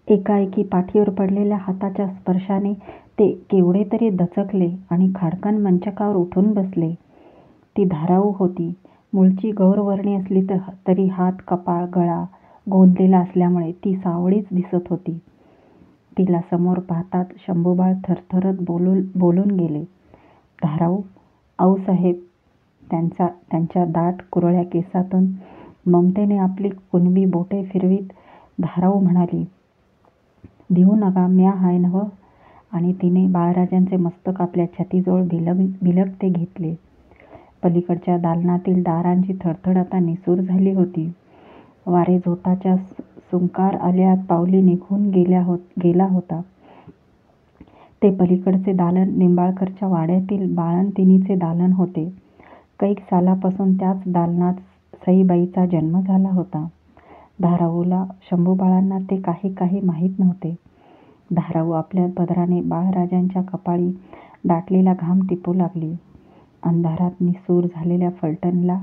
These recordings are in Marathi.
एकाएकी पाठीवर पडलेल्या हाताच्या स्पर्शाने ते केवढे तरी दचकले आणि खाडकन मंचकावर उठून बसले. ती धाराऊ होती. मूळची गौरवर्णी असली तरी हात, कपाळ, गळा गोंदलेला असल्यामुळे ती सावळीच दिसत होती. तिला समोर पाहताच शंभूबाळ थरथरत बोलून गेले. धाराऊ आऊसाहेब. त्यांच्या दाट कुरळ्या केसातून ममतेने आपली कुणबी बोटे फिरवीत धाराऊ म्हणाली, "देऊ नका, म्या हाय नव्ह. आणि तिने बाळराजांचे मस्तक आपल्या छातीजवळ बिलगते घेतले. पलीकडच्या दालनातील दारांची धडधड आता निसूर झाली होती. वारे झोताच्या सुंकार आल्या पावली निघून गेला होता. ते पलीकडचे दालन निंबाळकरच्या वाड्यातील बाळंतिणीचे दालन होते. कैक सालापासून त्याच दालनात सईबाईचा जन्म झाला होता. धाराऊला, शंभूबाळांना ते काही माहीत नव्हते. धाराऊ आपल्या पदराने बाळराजांच्या कपाळी दाटलेला घाम टिपू लागली. अंधारात निसूर झालेल्या फलटणला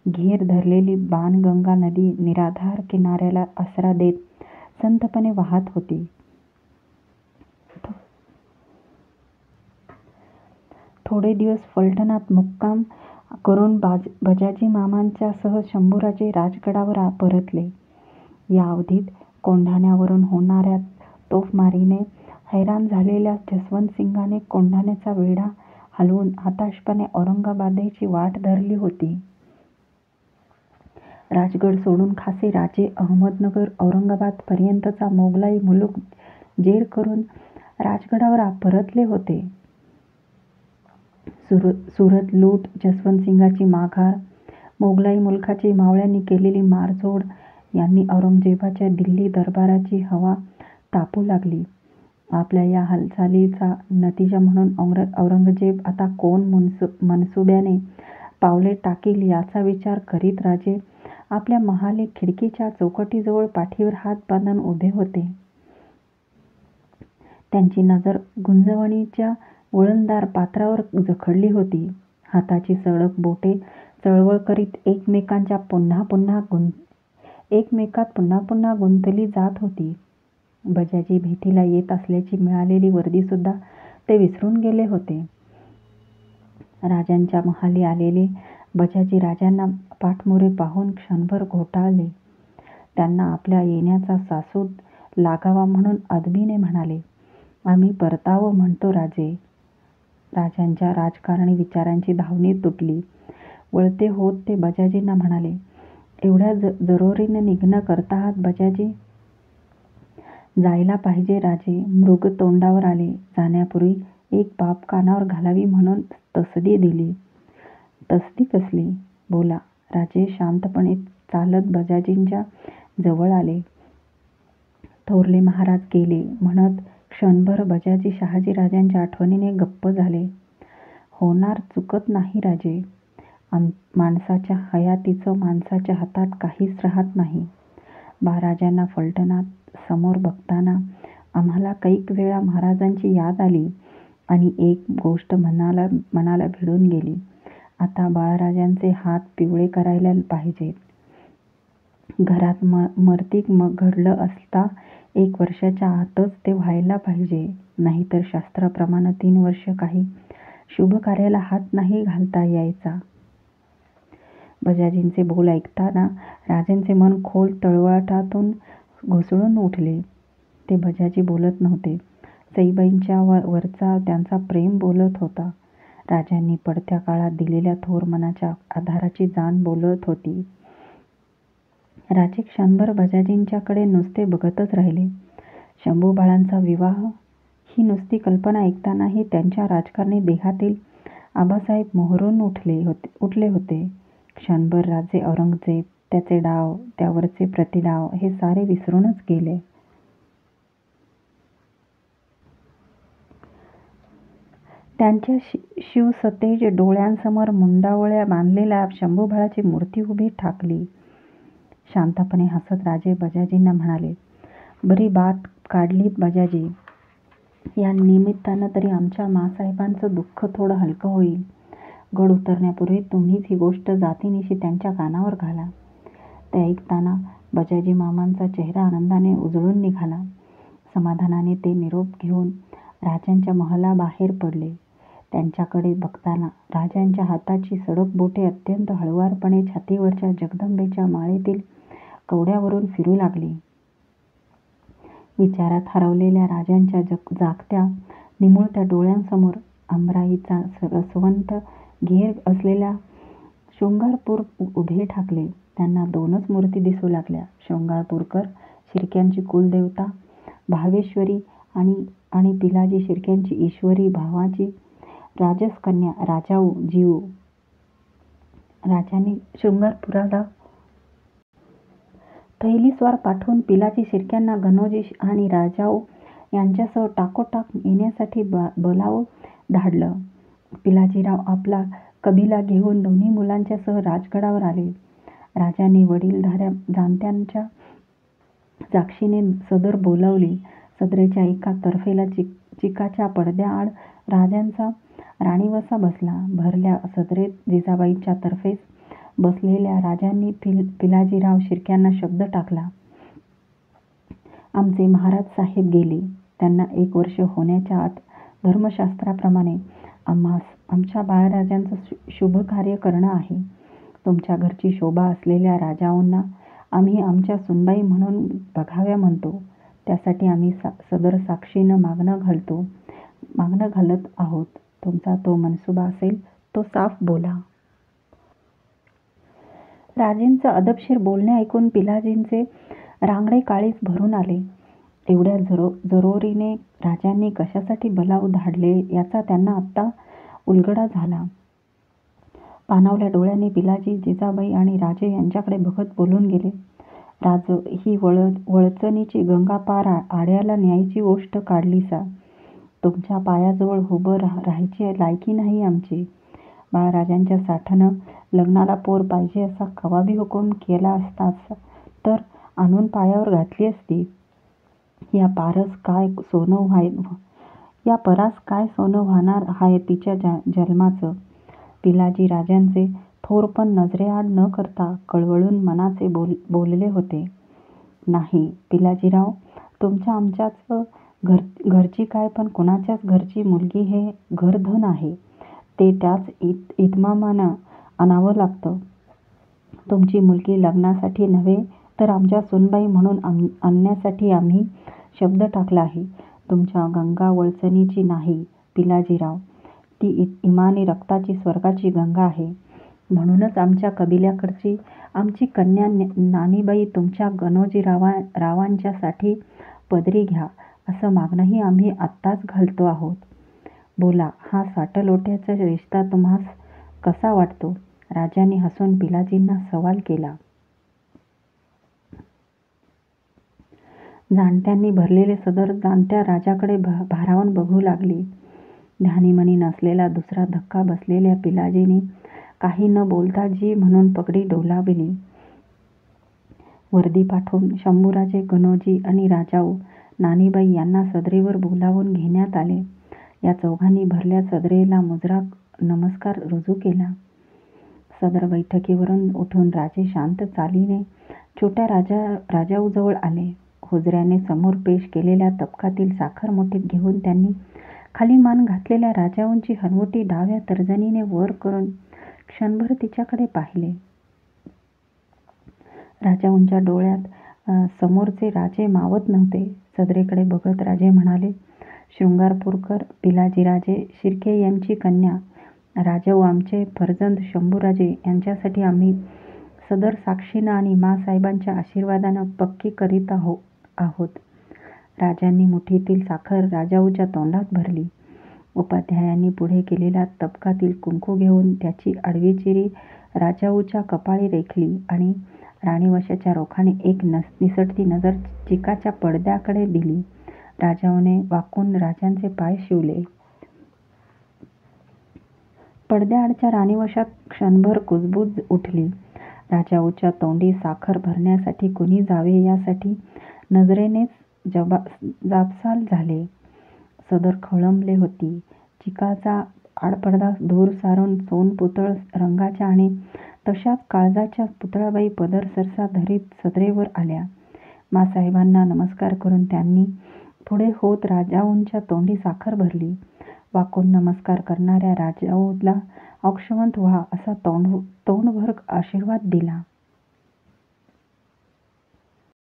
घेर धरलेली बाणगंगा नदी निराधार किनाऱ्याला आसरा देत संथपणे वाहत होती. थोडे दिवस फलटणात मुक्काम करून बजाजी मामांच्या सह शंभूराजे राजगडावर परतले. या अवधीत कोंढाण्यावरून होणाऱ्या तोफमारीने हैराण झालेल्या जसवंतसिंगाने कोंढाण्याचा वेढा हलवून हताशपणे औरंगाबादेची वाट धरली होती. राजगड सोडून खासे राजे अहमदनगर औरंगाबादपर्यंतचा मोगलाई मुलूक जेर करून राजगडावर परतले होते. सुरत लूट, जसवंतसिंगाची माघार, मोगलाई मुलखाची मावळ्यांनी केलेली मारझोड यांनी औरंगजेबाच्या दिल्ली दरबाराची हवा तापू लागली. आपल्या या हालचालीचा नतीजा म्हणून औरंगजेब आता कोण मनसुब्याने पावले टाकील याचा विचार करीत राजे आपल्या महाले खिडकीच्या चौकटीजवळ पाठीवर हात बांधून उभे होते. त्यांची नजर गुंजवणीच्या वळणदार पात्रावर जखडली होती. हाताची सडक बोटे चळवळ करीत एकमेकात पुन्हा पुन्हा गुंतली जात होती. बजाजी भेटीला येत असल्याची मिळालेली वर्दीसुद्धा ते विसरून गेले होते. राजांच्या महाली आलेले बजाजी राजांना पाठमोरे पाहून क्षणभर घोटाळले. त्यांना आपल्या येण्याचा सासूद लागावा म्हणून अदबीने म्हणाले, "आम्ही परतावं म्हणतो राजे." राजांच्या राजकारणी विचारांची धावणी तुटली. वळते होत ते बजाजींना म्हणाले, "एवढ्या जरोरीने निघणं करता आहात बजाजी?" "जायला पाहिजे राजे." मृग तोंडावर आले. जाण्यापूर्वी एक बाब कानावर घालावी म्हणून तसदी दिली. "तसदी कसली? बोला." राजे शांतपणे चालत बजाजींच्या जवळ आले. "थोरले महाराज गेले" म्हणत क्षणभर बजाजी शहाजीराजांच्या आठवणीने गप्प झाले. "होणार चुकत नाही राजे. माणसाच्या हयातीचं माणसाच्या हातात काहीच राहत नाही. बाळराजांना फलटणात समोर बघताना आम्हाला कैक वेळा महाराजांची याद आली आणि एक गोष्ट मनाला भिडून गेली. आता बाळराजांचे हात पिवळे करायला पाहिजेत. घरात मर्तिक घडलं असता 1 वर्षाच्या आतच ते व्हायला पाहिजे. नाहीतर शास्त्राप्रमाणे 3 वर्ष काही शुभ कार्याला हात नाही घालता यायचा." बजाजींचे बोल ऐकताना राजांचे मन खोल तळवटातून घुसळून उठले. ते बजाजी बोलत नव्हते. सईबाईंच्या वरचा त्यांचा प्रेम बोलत होता. राजांनी पडत्या काळात दिलेल्या थोर मनाच्या आधाराची जाण बोलत होती. राजे क्षणभर बजाजींच्याकडे नुसते बघतच राहिले. शंभूबाळांचा विवाह ही नुसती कल्पना ऐकतानाही त्यांच्या राजकारणी देहातील आबासाहेब मोहरून उठले होते. क्षणभर राजे औरंगजेब, त्याचे डाव, त्यावरचे प्रतिडाव हे सारे विसरूनच गेले. त्यांच्या शिवसतेज डोळ्यांसमोर मुंडावळ्या बांधलेल्या शंभूबाळाची मूर्ती उभी ठाकली. शांतपणे हसत राजे बजाजींना म्हणाले, "बरी बात काढलीत बजाजी. या निमित्तानं तरी आमच्या माँसाहेबांचं दुःख थोडं हलकं होईल. गड उतरण्यापूर्वी तुम्हीच ही गोष्ट जातीनिशी त्यांच्या कानावर घाला." ते ऐकताना बजाजी मामांचा चेहरा आनंदाने उजळून निघाला. समाधानाने ते निरोप घेऊन राजांच्या महालाबाहेर पडले. त्यांच्याकडे बघताना राजांच्या हाताची सडक बोटे अत्यंत हळुवारपणे छातीवरच्या जगदंबेच्या माळेतील कवड्यावरून फिरू लागली. विचारात हरवलेल्या राजांच्या जागत्या निमुळत्या डोळ्यांसमोर अंबराईचा रसवंत घेर असलेल्या शृंगारपूर उभे ठाकले. त्यांना दोनच मूर्ती दिसू लागल्या. शृंगारपूरकर शिर्क्यांची कुलदेवता भावेश्वरी आणि पिलाजी शिर्क्यांची ईश्वरी भावाची राजसकन्या राजाऊ जीव. राजांनी शृंगारपुराला थैलीस्वार पाठवून पिलाजी शिर्क्यांना गणोजी आणि राजाऊ यांच्यासह टाकोटाक येण्यासाठी बोलावून धाडलं. पिलाजीराव आपला कबिला घेऊन दोन्ही मुलांच्यासह राजगडावर आले. राजांनी वडीलधाऱ्या जाणत्यांच्या साक्षीने सदर बोलावली. सदरेच्या एका तर्फेला चिकाच्या पडद्याआड राजांचा राणीवसा बसला. भरल्या सदरेत जिजाबाईंच्या तर्फेस बसलेल्या राजांनी पिलाजीराव शिर्क्यांना शब्द टाकला. आमचे महाराज साहेब गेले. त्यांना 1 वर्ष होण्याच्या आत धर्मशास्त्राप्रमाणे आम्हास आमच्या बाळराजांचं शुभकार्य करणं आहे. तुमच्या घरची शोभा असलेल्या राजाऊंना आम्ही आमच्या सुनबाई म्हणून बघाव्या म्हणतो. त्यासाठी आम्ही सदर साक्षीनं मागणं घालत आहोत. तुमचा तो मनसुबा असेल तो साफ बोला. राजेंचं अदबशीर बोलणे ऐकून पिलाजींचे रांगडे काळीज भरून आले. एवढ्या जरोरीने राजांनी कशासाठी बोलावून धाडले याचा त्यांना आत्ता उलगडा झाला. पाणावल्या डोळ्यांनी पिलाजी, जिजाबाई आणि राजे यांच्याकडे बघत बोलून गेले. राज, ही वळचणीची गंगा पार आड्याला न्यायची गोष्ट काढलीसा. तुमच्या पायाजवळ उभं राहायची लायकी नाही आमची. बाळराजांच्या साठनं लग्नाला पोर पाहिजे असा कवाबी हुकूम केला असताच तर आणून पायावर घातली असती. या परास काय सोनं व्हाणार हाय तिच्या जन्माचं. पिलाजी राजांचे थोरपण नजरेआड न करता कळवळून मनाचे बोलले होते. नाही पिलाजीराव, तुमच्या आमच्याच घरची काय पण कुणाच्याच घरची मुलगी हे घरधन आहे. ते त्याच इतमामानं आणावं लागतं. तुमची मुलगी लग्नासाठी नव्हे तर आमच्या सुनबाई म्हणून आणण्यासाठी आम्ही शब्द टाकला आहे. तुमच्या गंगा वळचणीची नाही पिलाजीराव, ती इमानी रक्ताची स्वर्गाची गंगा आहे. म्हणूनच आमच्या कबिल्याकडची आमची कन्या नानीबाई तुमच्या गणोजी रावांच्यासाठी पदरी घ्या असं मागणंही आम्ही आत्ताच घालतो आहोत. बोला, हा साटलोट्याचा रिश्ता तुम्हास कसा वाटतो? राजांनी हसून पिलाजींना सवाल केला. जाणत्यांनी भरलेले सदर जाणत्या राजाकडे भारावून बघू लागले. ध्यानीमनी नसलेला दुसरा धक्का बसलेल्या पिलाजीने काही न बोलता जी म्हणून पगडी डोलावली. वर्दी पाठवून शंभूराजे, गणोजी आणि राजाऊ नानीबाई यांना सदरेवर बोलावून घेण्यात आले. या चौघांनी भरल्या सदरेला मुजरा नमस्कार रुजू केला. सदर बैठकीवरून उठून राजे शांत चालीने छोट्या राजाऊजवळ आले. हुजऱ्याने समोर पेश केलेल्या तबकातील साखर मुठीत घेऊन त्यांनी खाली मान घातलेल्या राजाऊंची हनुवटी डाव्या तर्जनीने वर करून क्षणभर तिच्याकडे पाहिले. राजाऊंच्या डोळ्यात समोरचे राजे मावत नव्हते. सदरेकडे बघत राजे म्हणाले, शृंगारपूरकर पिलाजीराजे शिर्के यांची कन्या राजाऊ आमचे फर्जंद शंभूराजे यांच्यासाठी आम्ही सदर साक्षीनं आणि माँसाहेबांच्या आशीर्वादानं पक्की करीत आहोत. राजांनी मुठीतील साखर राजाऊच्या तोंडात भरली. उपाध्यायांनी पुढे केलेल्या तबकातील कुंकू घेऊन त्याची आडवी चिरी राजाऊच्या कपाळी रेखली आणि राणीवशाच्या रोखाने एक निसटती नजर चिकाच्या पडद्याकडे दिली. राजाऊने वाकून राजांचे पाय शिवले. पडद्याआडच्या राणीवशात क्षणभर कुजबूज उठली. राजाऊच्या तोंडी साखर भरण्यासाठी कुणी जावे यासाठी नजरेनेच जाबसाल झाले. सदर खोळंबले होती. चिकाचा आडपडदा दूर सारून सोनपुतळ रंगाच्या आणि तशाच काळजाच्या पुतळाबाई पदर सरसा धरीत सदरेवर आल्या. माँसाहेबांना नमस्कार करून त्यांनी पुढे होत राजाऊंच्या तोंडी साखर भरली. वाकून नमस्कार करणाऱ्या राजाऊला औक्षवंत व्हा असा तोंडभर आशीर्वाद दिला.